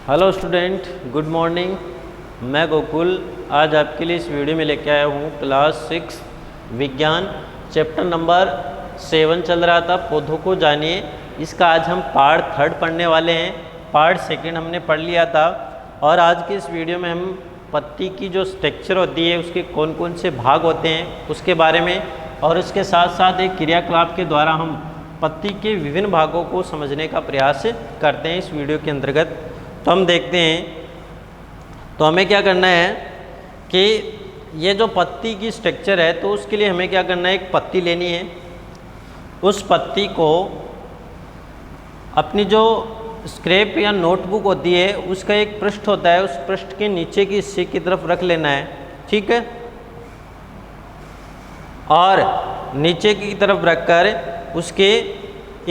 Hello student, good morning. मैं गोकुल आज आपके लिए इस वीडियो में लेके आया हूँ क्लास 6 विज्ञान चैप्टर नंबर 7 चल रहा था, पौधों को जानिए। इसका आज हम पार्ट 3 पढ़ने वाले हैं। पार्ट 2 हमने पढ़ लिया था और आज के इस वीडियो में हम पत्ती की जो स्ट्रक्चर होती है उसके कौन कौन से भाग होते हैं उसके बारे में, और उसके साथ साथ एक क्रियाकलाप के द्वारा हम पत्ती के विभिन्न भागों को समझने का प्रयास करते हैं इस वीडियो के अंतर्गत। तो हम देखते हैं, तो हमें क्या करना है कि ये जो पत्ती की स्ट्रक्चर है तो उसके लिए हमें क्या करना है, एक पत्ती लेनी है। उस पत्ती को अपनी जो स्क्रैप या नोटबुक होती है उसका एक पृष्ठ होता है, उस पृष्ठ के नीचे की हिस्से की तरफ रख लेना है, ठीक है। और नीचे की तरफ रखकर उसके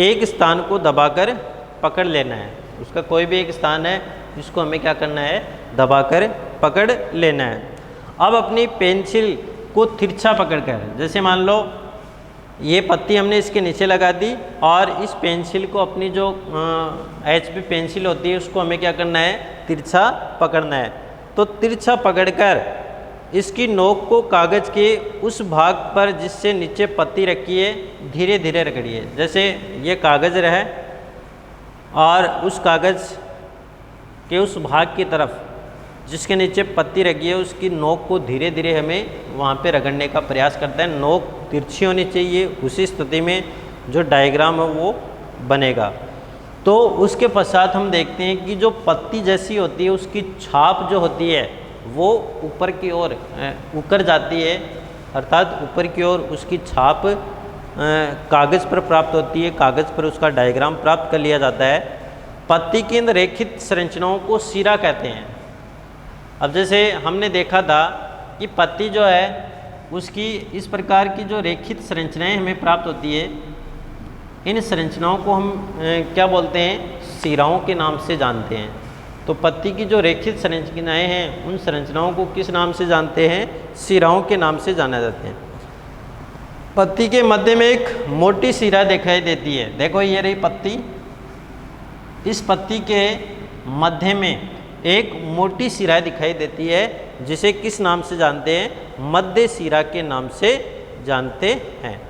एक स्थान को दबाकर पकड़ लेना है। उसका कोई भी एक स्थान है जिसको हमें क्या करना है, दबाकर पकड़ लेना है। अब अपनी पेंसिल को तिरछा पकड़कर, जैसे मान लो ये पत्ती हमने इसके नीचे लगा दी और इस पेंसिल को अपनी जो HB पेंसिल होती है उसको हमें क्या करना है, तिरछा पकड़ना है। तो तिरछा पकड़कर इसकी नोक को कागज़ के उस भाग पर जिससे नीचे पत्ती रखी है धीरे धीरे रगड़िए। जैसे ये कागज़ रहे और उस कागज़ के उस भाग की तरफ जिसके नीचे पत्ती रखी है उसकी नोक को धीरे धीरे हमें वहाँ पे रगड़ने का प्रयास करता है। नोक तिरछी होनी चाहिए, उसी स्थिति में जो डायग्राम है वो बनेगा। तो उसके पश्चात हम देखते हैं कि जो पत्ती जैसी होती है उसकी छाप जो होती है वो ऊपर की ओर उकर जाती है, अर्थात ऊपर की ओर उसकी छाप कागज़ पर प्राप्त होती है, कागज़ पर उसका डायग्राम प्राप्त कर लिया जाता है। पत्ती की इन रेखित संरचनाओं को सिरा कहते हैं। अब जैसे हमने देखा था कि पत्ती जो है उसकी इस प्रकार की जो रेखित संरचनाएं हमें प्राप्त होती है, इन संरचनाओं को हम क्या बोलते हैं, सिराओं के नाम से जानते हैं। तो पत्ती की जो रेखित संरचनाएं हैं उन संरचनाओं को किस नाम से जानते हैं, सिराओं के नाम से जाना जाते हैं। पत्ती के मध्य में एक मोटी सिरा दिखाई देती है। देखो ये रही पत्ती, इस पत्ती के मध्य में एक मोटी सिरा दिखाई देती है जिसे किस नाम से जानते हैं, मध्य सिरा के नाम से जानते हैं।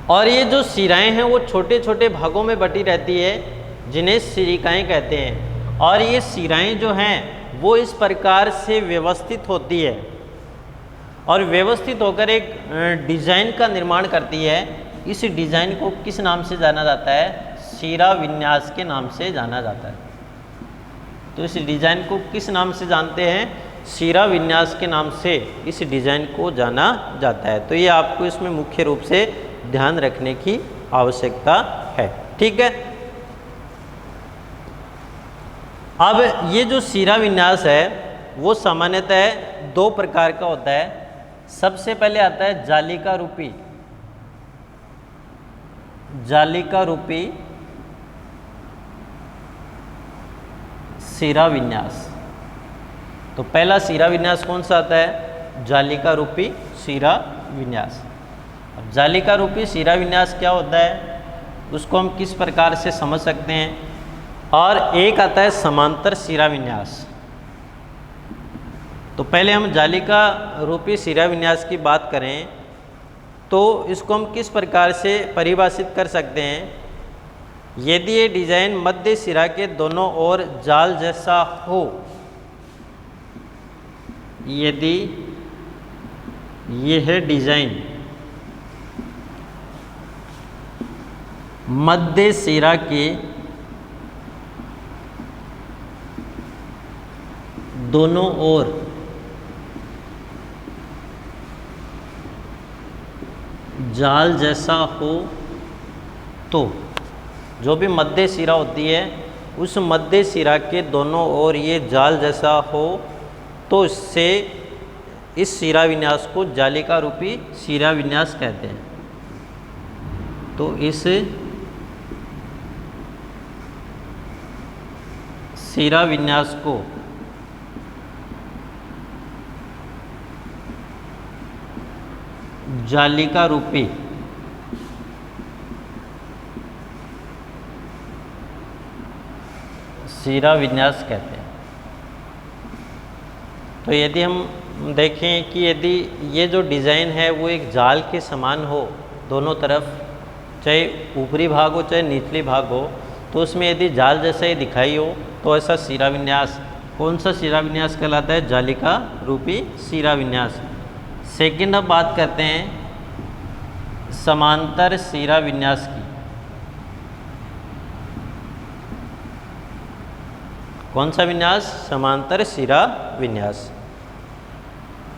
और ये जो सिराएं हैं वो छोटे छोटे भागों में बटी रहती है जिन्हें सिरिकाएं कहते हैं। और ये सिराएं जो हैं वो इस प्रकार से व्यवस्थित होती है और व्यवस्थित होकर एक डिज़ाइन का निर्माण करती है। इस डिज़ाइन को किस नाम से जाना जाता है, सिरा विन्यास के नाम से जाना जाता है। तो इस डिज़ाइन को किस नाम से जानते हैं, सिरा विन्यास के नाम से इस डिज़ाइन को जाना जाता है। तो ये आपको इसमें मुख्य रूप से ध्यान रखने की आवश्यकता है, ठीक है। अब ये जो सिरा विन्यास है वो सामान्यतः 2 प्रकार का होता है। सबसे पहले आता है जालिका रूपी सिरा विन्यास। तो पहला सिरा विन्यास कौन सा आता है, जालिका रूपी सिरा विन्यास। अब जालिका रूपी सिरा विन्यास क्या होता है उसको हम किस प्रकार से समझ सकते हैं। और एक आता है समांतर सिरा विन्यास। तो पहले हम जालिका रूपी सिरा विन्यास की बात करें तो इसको हम किस प्रकार से परिभाषित कर सकते हैं, यदि ये डिज़ाइन मध्य सिरा के दोनों ओर जाल जैसा हो, यदि यह डिज़ाइन मध्य सिरा के दोनों ओर जाल जैसा हो, तो जो भी मध्य सिरा होती है उस मध्य सिरा के दोनों ओर ये जाल जैसा हो तो इससे इस सिरा विन्यास को जालिका रूपी सिरा विन्यास कहते हैं। तो इस सिरा विन्यास को जालिका रूपी सिरा विन्यास कहते हैं। तो यदि हम देखें कि यदि ये जो डिज़ाइन है वो एक जाल के समान हो दोनों तरफ, चाहे ऊपरी भाग हो चाहे निचली भाग हो, तो उसमें यदि जाल जैसा ही दिखाई हो तो ऐसा सिरा विन्यास, कौन सा सिरा विन्यास कहलाता है? जालिका रूपी सिरा विन्यास। सेकंड अब बात करते हैं समांतर सिरा विन्यास की। कौन सा विन्यास? समांतर सिरा विन्यास।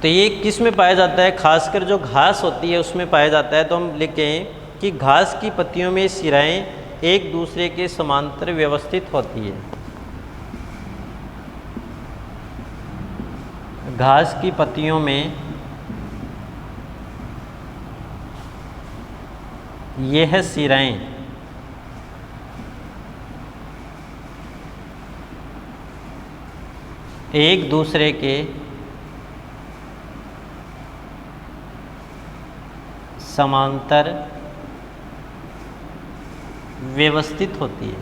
तो ये किस में पाया जाता है? खासकर जो घास होती है उसमें पाया जाता है। तो हम लिखें कि घास की पत्तियों में सिराएं एक दूसरे के समांतर व्यवस्थित होती है। घास की पत्तियों में यह सिराएं एक दूसरे के समांतर व्यवस्थित होती है।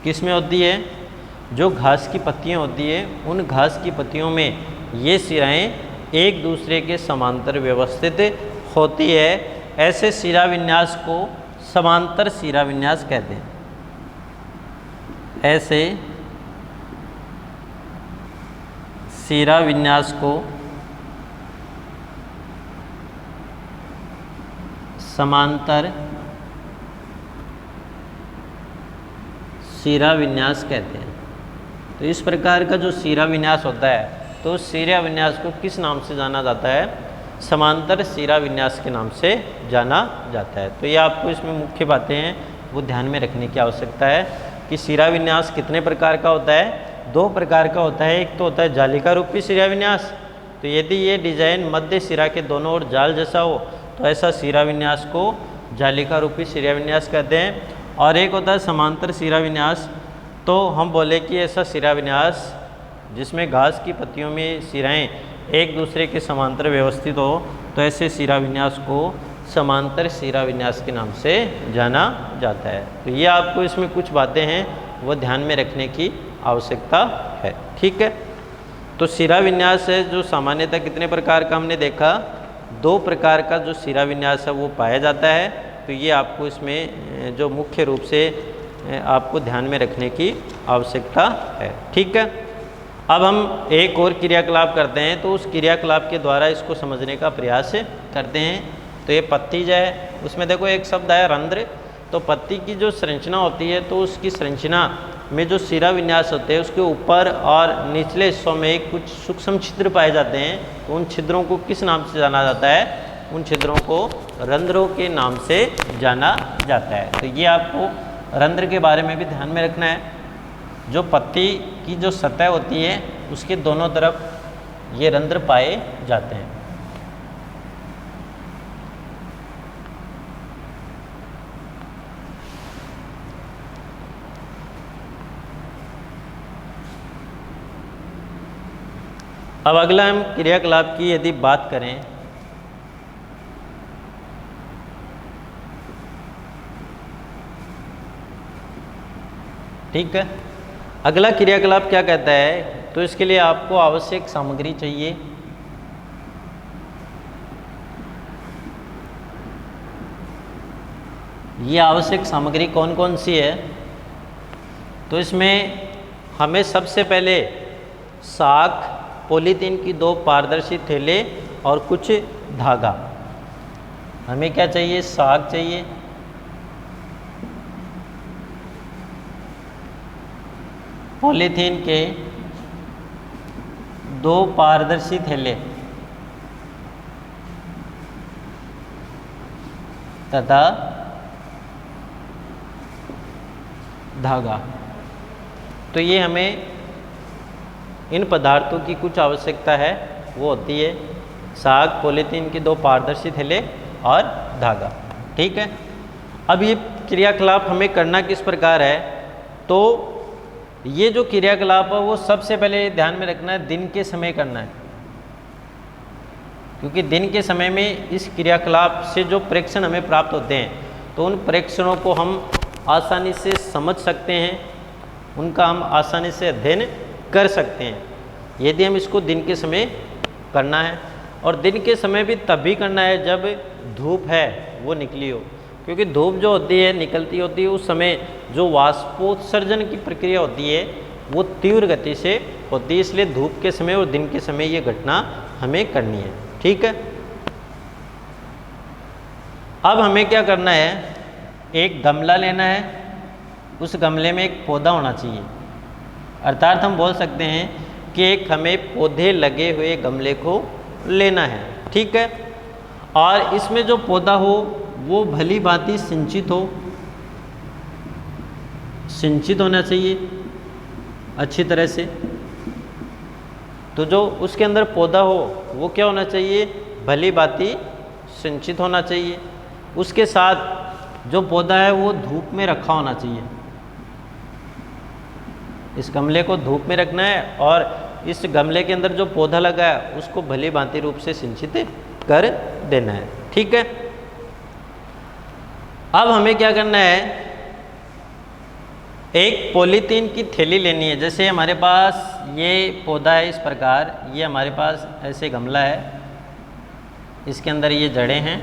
किस में होती है? जो घास की पत्तियां होती है उन घास की पत्तियों में ये सिराएं एक दूसरे के समांतर व्यवस्थित होती है। ऐसे सिरा विन्यास को समांतर सिरा विन्यास कहते हैं। ऐसे सिरा विन्यास को समांतर सिरा विन्यास कहते हैं। तो इस प्रकार का जो सिरा विन्यास होता है तो उस सिरा विन्यास को किस नाम से जाना जाता है? समांतर सिरा विन्यास के नाम से जाना जाता है। तो ये आपको इसमें मुख्य बातें हैं वो ध्यान में रखने की आवश्यकता है कि सिरा विन्यास कितने प्रकार का होता है? दो प्रकार का होता है। एक तो होता है जालिका रूपी सिरा विन्यास। तो यदि ये डिजाइन मध्य सिरा के दोनों ओर जाल जैसा हो तो ऐसा सिरा विन्यास को जालिका रूपी सिरा विन्यास कहते हैं। और एक होता है समांतर सिरा विन्यास। तो हम बोले कि ऐसा सिरा विन्यास जिसमें घास की पत्तियों में सिराएं एक दूसरे के समांतर व्यवस्थित हो तो ऐसे सिरा विन्यास को समांतर सिरा विन्यास के नाम से जाना जाता है। तो ये आपको इसमें कुछ बातें हैं वो ध्यान में रखने की आवश्यकता है। ठीक है। तो सिरा विन्यास है जो सामान्यतः कितने प्रकार का हमने देखा? दो प्रकार का जो सिरा विन्यास है वो पाया जाता है। तो ये आपको इसमें जो मुख्य रूप से आपको ध्यान में रखने की आवश्यकता है। ठीक है। अब हम एक और क्रियाकलाप करते हैं। तो उस क्रियाकलाप के द्वारा इसको समझने का प्रयास करते हैं। तो ये पत्ती जो है उसमें देखो एक शब्द आया रंध्र। तो पत्ती की जो संरचना होती है तो उसकी संरचना में जो सिरा विन्यास होते हैं उसके ऊपर और निचले हिस्सों में कुछ सूक्ष्म छिद्र पाए जाते हैं। तो उन छिद्रों को किस नाम से जाना जाता है? उन छिद्रों को रंध्रों के नाम से जाना जाता है। तो ये आपको रंध्र के बारे में भी ध्यान में रखना है। जो पत्ती की जो सतह होती है उसके दोनों तरफ ये रंध्र पाए जाते हैं। अब अगला हम क्रियाकलाप की यदि बात करें ठीक है। अगला क्रियाकलाप क्या कहता है? तो इसके लिए आपको आवश्यक सामग्री चाहिए। ये आवश्यक सामग्री कौन कौन सी है? तो इसमें हमें सबसे पहले साग, पॉलीथीन की 2 पारदर्शी थैले और कुछ धागा। हमें क्या चाहिए? साग चाहिए, पॉलीथीन के 2 पारदर्शी थैले तथा धागा। तो ये हमें इन पदार्थों की कुछ आवश्यकता है वो होती है साग, पॉलीथीन के 2 पारदर्शी थैले और धागा। ठीक है। अब ये क्रियाकलाप हमें करना किस प्रकार है? तो ये जो क्रियाकलाप है वो सबसे पहले ध्यान में रखना है दिन के समय करना है, क्योंकि दिन के समय में इस क्रियाकलाप से जो प्रेक्षण हमें प्राप्त होते हैं तो उन प्रेक्षणों को हम आसानी से समझ सकते हैं उनका हम आसानी से अध्ययन कर सकते हैं यदि हम इसको दिन के समय करना है। और दिन के समय भी तभी करना है जब धूप है वो निकली हो, क्योंकि धूप जो होती है निकलती होती है उस समय जो वाष्पोत्सर्जन की प्रक्रिया होती है वो तीव्र गति से होती है, इसलिए धूप के समय और दिन के समय ये घटना हमें करनी है। ठीक है, अब हमें क्या करना है, एक गमला लेना है, उस गमले में एक पौधा होना चाहिए, अर्थात हम बोल सकते हैं कि एक हमें पौधे लगे हुए गमले को लेना है। ठीक है, और इसमें जो पौधा हो वो भली भांति सिंचित होना चाहिए अच्छी तरह से। तो जो उसके अंदर पौधा हो वो क्या होना चाहिए, भली भांति सिंचित होना चाहिए। उसके साथ जो पौधा है वो धूप में रखा होना चाहिए, इस गमले को धूप में रखना है और इस गमले के अंदर जो पौधा लगा है उसको भली भांति रूप से सिंचित कर देना है। ठीक है, अब हमें क्या करना है, एक पॉलीथीन की थैली लेनी है। जैसे हमारे पास ये पौधा है इस प्रकार, ये हमारे पास ऐसे गमला है, इसके अंदर ये जड़ें हैं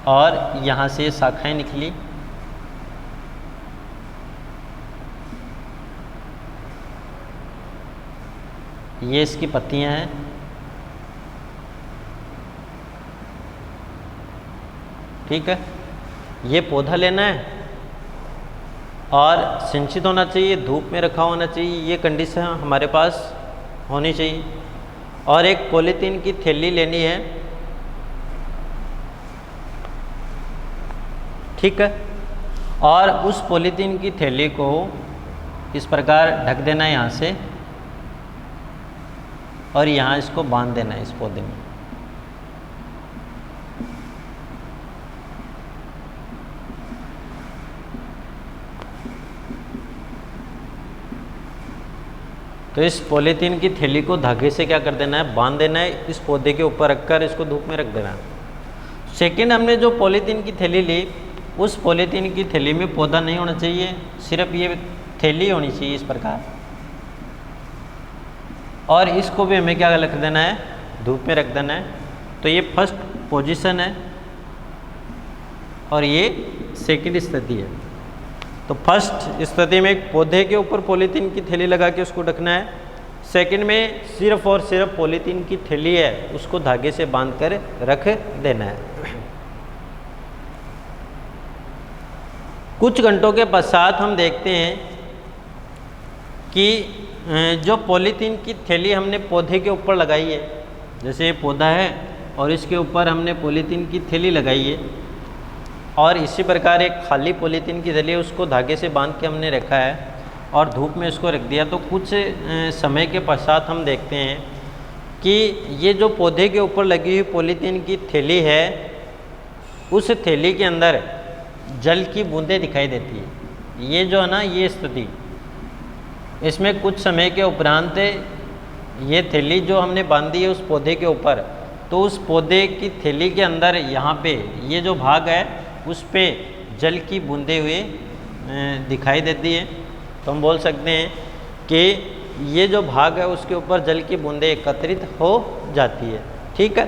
और यहाँ से शाखाएं निकली, ये इसकी पत्तियां हैं। ठीक है, ये पौधा लेना है और सिंचित होना चाहिए, धूप में रखा होना चाहिए, ये कंडीशन हमारे पास होनी चाहिए। और एक पॉलीथीन की थैली लेनी है। ठीक है, और उस पॉलीथीन की थैली को इस प्रकार ढक देना है यहाँ से, और यहाँ इसको बांध देना है इस पौधे में। तो इस पॉलीथीन की थैली को धागे से क्या कर देना है, बांध देना है, इस पौधे के ऊपर रखकर इसको धूप में रख देना है। सेकंड, हमने जो पॉलीथीन की थैली ली, उस पॉलीथीन की थैली में पौधा नहीं होना चाहिए, सिर्फ ये थैली होनी चाहिए इस प्रकार। और इसको भी हमें क्या रख देना है, धूप में रख देना है। तो ये फर्स्ट पोजीशन है और ये सेकंड स्थिति है। तो फर्स्ट स्थिति में एक पौधे के ऊपर पॉलीथीन की थैली लगा के उसको ढकना है। सेकंड में सिर्फ और सिर्फ पॉलीथीन की थैली है, उसको धागे से बांध कर रख देना है। कुछ घंटों के पश्चात हम देखते हैं कि जो पॉलीथीन की थैली हमने पौधे के ऊपर लगाई है, जैसे ये पौधा है और इसके ऊपर हमने पॉलीथीन की थैली लगाई है, और इसी प्रकार एक खाली पॉलीथीन की थैली उसको धागे से बांध के हमने रखा है और धूप में इसको रख दिया। तो कुछ समय के पश्चात हम देखते हैं कि ये जो पौधे के ऊपर लगी हुई पॉलीथीन की थैली है, उस थैली के अंदर जल की बूंदें दिखाई देती है। ये जो है ना, ये स्थिति, इसमें कुछ समय के उपरांत ये थैली जो हमने बांधी है उस पौधे के ऊपर, तो उस पौधे की थैली के अंदर यहाँ पे ये जो भाग है उस पे जल की बूंदें हुए दिखाई देती है। तो हम बोल सकते हैं कि ये जो भाग है उसके ऊपर जल की बूंदें एकत्रित हो जाती है। ठीक है,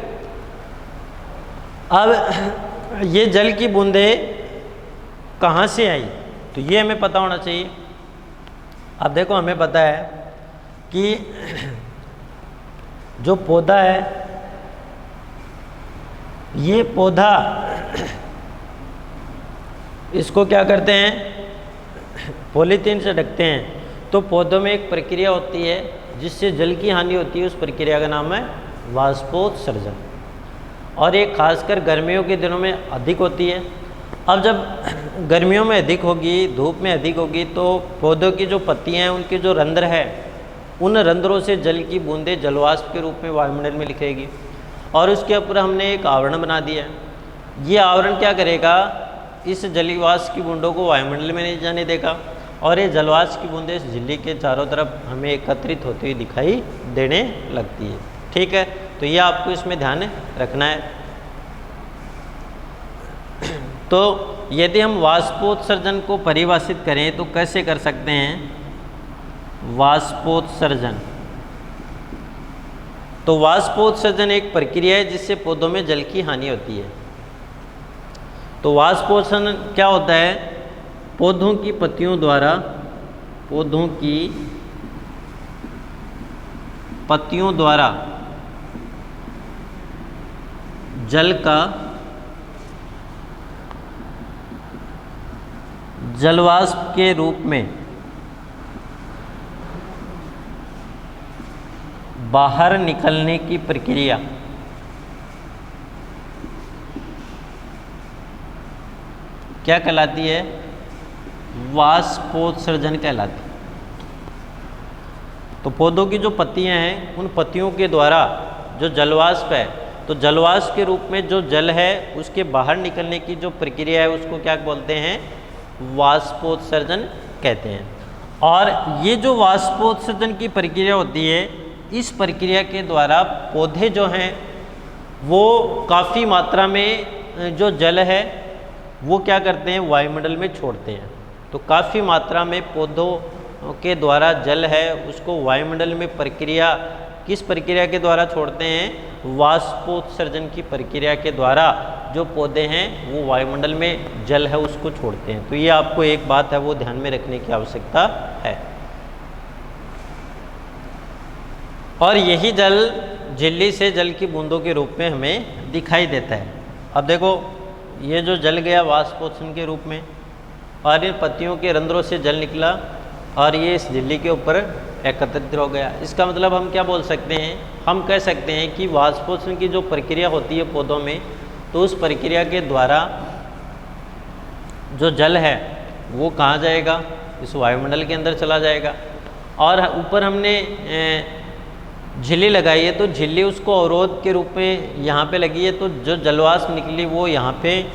अब ये जल की बूंदें कहाँ से आई, तो ये हमें पता होना चाहिए। अब देखो, हमें पता है कि जो पौधा है, ये पौधा, इसको क्या करते हैं, पॉलीथीन से ढकते हैं। तो पौधों में एक प्रक्रिया होती है जिससे जल की हानि होती है, उस प्रक्रिया का नाम है वाष्पोत्सर्जन, और ये खासकर गर्मियों के दिनों में अधिक होती है। अब जब गर्मियों में अधिक होगी, धूप में अधिक होगी, तो पौधों की जो पत्तियां हैं उनके जो रंध्र है, उन रंध्रों से जल की बूंदें जलवाष्प के रूप में वायुमंडल में लिखेगी, और उसके ऊपर हमने एक आवरण बना दिया है। ये आवरण क्या करेगा, इस जलवाष्प की बूंदों को वायुमंडल में नहीं जाने देगा, और ये जलवाष्प की बूंदें इस झिल्ली के चारों तरफ हमें एकत्रित होती हुई दिखाई देने लगती है। ठीक है, तो ये आपको इसमें ध्यान रखना है। तो यदि हम वाष्पोत्सर्जन को परिभाषित करें तो कैसे कर सकते हैं? वाष्पोत्सर्जन, तो वाष्पोत्सर्जन एक प्रक्रिया है जिससे पौधों में जल की हानि होती है। तो वाष्पोत्सर्जन क्या होता है? पौधों की पत्तियों द्वारा जल का जलवाष्प के रूप में बाहर निकलने की प्रक्रिया क्या कहलाती है? वाष्पोत्सर्जन कहलाती है। तो पौधों की जो पत्तियां हैं, उन पत्तियों के द्वारा जो जलवाष्प है, तो जलवाष्प के रूप में जो जल है उसके बाहर निकलने की जो प्रक्रिया है उसको क्या बोलते हैं? वाष्पोत्सर्जन कहते हैं। और ये जो वाष्पोत्सर्जन की प्रक्रिया होती है, इस प्रक्रिया के द्वारा पौधे जो हैं वो काफ़ी मात्रा में जो जल है वो क्या करते हैं? वायुमंडल में छोड़ते हैं। तो काफ़ी मात्रा में पौधों के द्वारा जल है उसको वायुमंडल में किस प्रक्रिया के द्वारा छोड़ते हैं? वाष्पोत्सर्जन की प्रक्रिया के द्वारा जो पौधे हैं वो वायुमंडल में जल है उसको छोड़ते हैं। तो ये आपको एक बात है वो ध्यान में रखने की आवश्यकता है। और यही जल झिल्ली से जल की बूंदों के रूप में हमें दिखाई देता है। अब देखो, ये जो जल गया वाष्पोत्सर्जन के रूप में, और इन पत्तियों के रंध्रों से जल निकला और ये इस झिल्ली के ऊपर एकत्रित हो गया। इसका मतलब हम क्या बोल सकते हैं? हम कह सकते हैं कि वाष्पोत्सर्जन की जो प्रक्रिया होती है पौधों में, तो उस प्रक्रिया के द्वारा जो जल है वो कहाँ जाएगा? इस वायुमंडल के अंदर चला जाएगा। और ऊपर हमने झिल्ली लगाई है, तो झिल्ली उसको अवरोध के रूप में यहाँ पे लगी है, तो जो जलवाष्प निकली वो यहाँ पे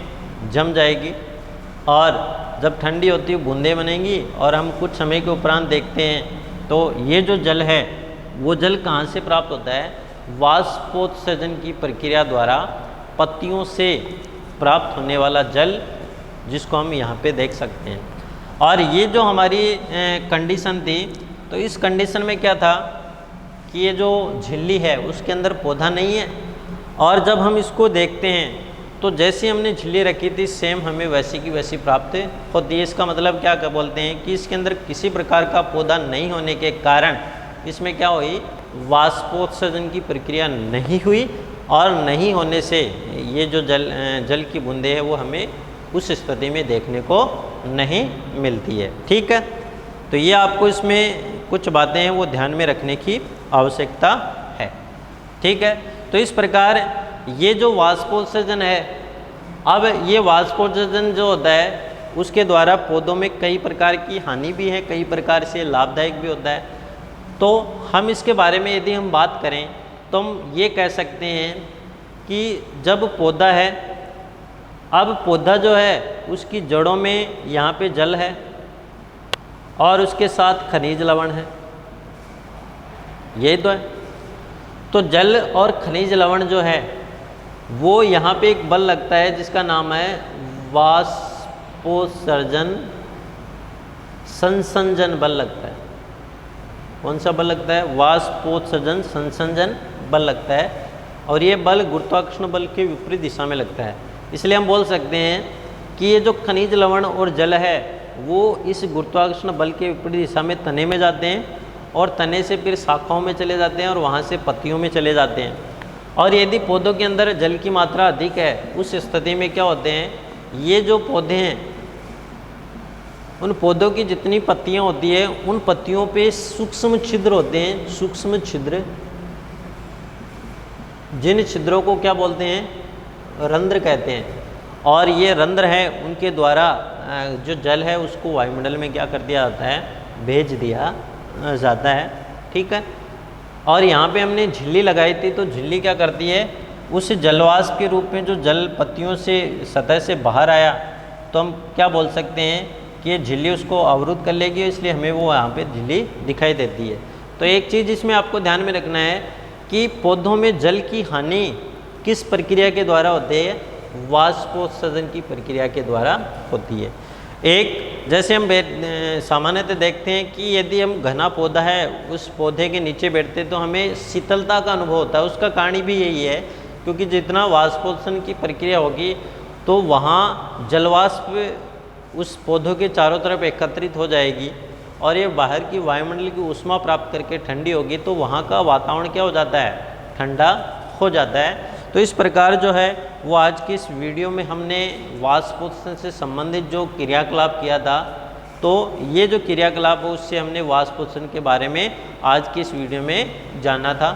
जम जाएगी और जब ठंडी होती है बूंदें बनेंगी। और हम कुछ समय के उपरांत देखते हैं तो ये जो जल है वो जल कहाँ से प्राप्त होता है? वाष्पोत्सर्जन की प्रक्रिया द्वारा पत्तियों से प्राप्त होने वाला जल, जिसको हम यहाँ पे देख सकते हैं। और ये जो हमारी कंडीशन थी, तो इस कंडीशन में क्या था कि ये जो झिल्ली है उसके अंदर पौधा नहीं है, और जब हम इसको देखते हैं तो जैसे हमने झिल्ली रखी थी सेम हमें वैसी की वैसी प्राप्त होती है। इसका मतलब क्या बोलते हैं कि इसके अंदर किसी प्रकार का पौधा नहीं होने के कारण इसमें क्या हुई? वाष्पोत्सर्जन की प्रक्रिया नहीं हुई, और नहीं होने से ये जो जल की बूंदें हैं वो हमें उस स्थिति में देखने को नहीं मिलती है। ठीक है, तो ये आपको इसमें कुछ बातें हैं वो ध्यान में रखने की आवश्यकता है। ठीक है, तो इस प्रकार ये जो वाष्पोत्सर्जन है, अब ये वाष्पोत्सर्जन जो होता है उसके द्वारा पौधों में कई प्रकार की हानि भी है, कई प्रकार से लाभदायक भी होता है। तो हम इसके बारे में यदि हम बात करें तो हम ये कह सकते हैं कि जब पौधा है, अब पौधा जो है उसकी जड़ों में यहाँ पे जल है और उसके साथ खनिज लवण है, यही तो है। तो जल और खनिज लवण जो है वो यहाँ पे एक बल लगता है जिसका नाम है वाष्पोत्सर्जन संसंजन बल लगता है। कौन सा बल लगता है? वाष्पोत्सर्जन संसंजन बल लगता है, और ये बल गुरुत्वाकर्षण बल के विपरीत दिशा में लगता है। इसलिए हम बोल सकते हैं कि ये जो खनिज लवण और जल है वो इस गुरुत्वाकर्षण बल के विपरीत दिशा में तने में जाते हैं, और तने से फिर शाखाओं में चले जाते हैं, और वहाँ से पत्तियों में चले जाते हैं। और यदि पौधों के अंदर जल की मात्रा अधिक है, उस स्थिति में क्या होते हैं? ये जो पौधे हैं उन पौधों की जितनी पत्तियां होती है उन पत्तियों पे सूक्ष्म छिद्र होते हैं, सूक्ष्म छिद्र, जिन छिद्रों को क्या बोलते हैं? रंध्र कहते हैं। और ये रंध्र है उनके द्वारा जो जल है उसको वायुमंडल में क्या कर दिया जाता है? भेज दिया जाता है। ठीक है, और यहाँ पे हमने झिल्ली लगाई थी, तो झिल्ली क्या करती है? उस जलवाष्प के रूप में जो जल पत्तियों से सतह से बाहर आया, तो हम क्या बोल सकते हैं कि ये झिल्ली उसको अवरुद्ध कर लेगी, इसलिए हमें वो यहाँ पे झिल्ली दिखाई देती है। तो एक चीज़ इसमें आपको ध्यान में रखना है कि पौधों में जल की हानि किस प्रक्रिया के द्वारा होती है? वाष्पोत्सर्जन की प्रक्रिया के द्वारा होती है। एक जैसे हम सामान्यतः देखते हैं कि यदि हम घना पौधा है उस पौधे के नीचे बैठते हैं तो हमें शीतलता का अनुभव होता है। उसका कारण भी यही है क्योंकि जितना वाष्पोत्सर्जन की प्रक्रिया होगी तो वहाँ जलवाष्प उस पौधों के चारों तरफ एकत्रित हो जाएगी और ये बाहर की वायुमंडल की ऊष्मा प्राप्त करके ठंडी होगी तो वहाँ का वातावरण क्या हो जाता है, ठंडा हो जाता है। तो इस प्रकार जो है वो आज की इस वीडियो में हमने वाष्पोत्सर्जन से संबंधित जो क्रियाकलाप किया था, तो ये जो क्रियाकलाप है उससे हमने वाष्पोत्सर्जन के बारे में आज की इस वीडियो में जाना था।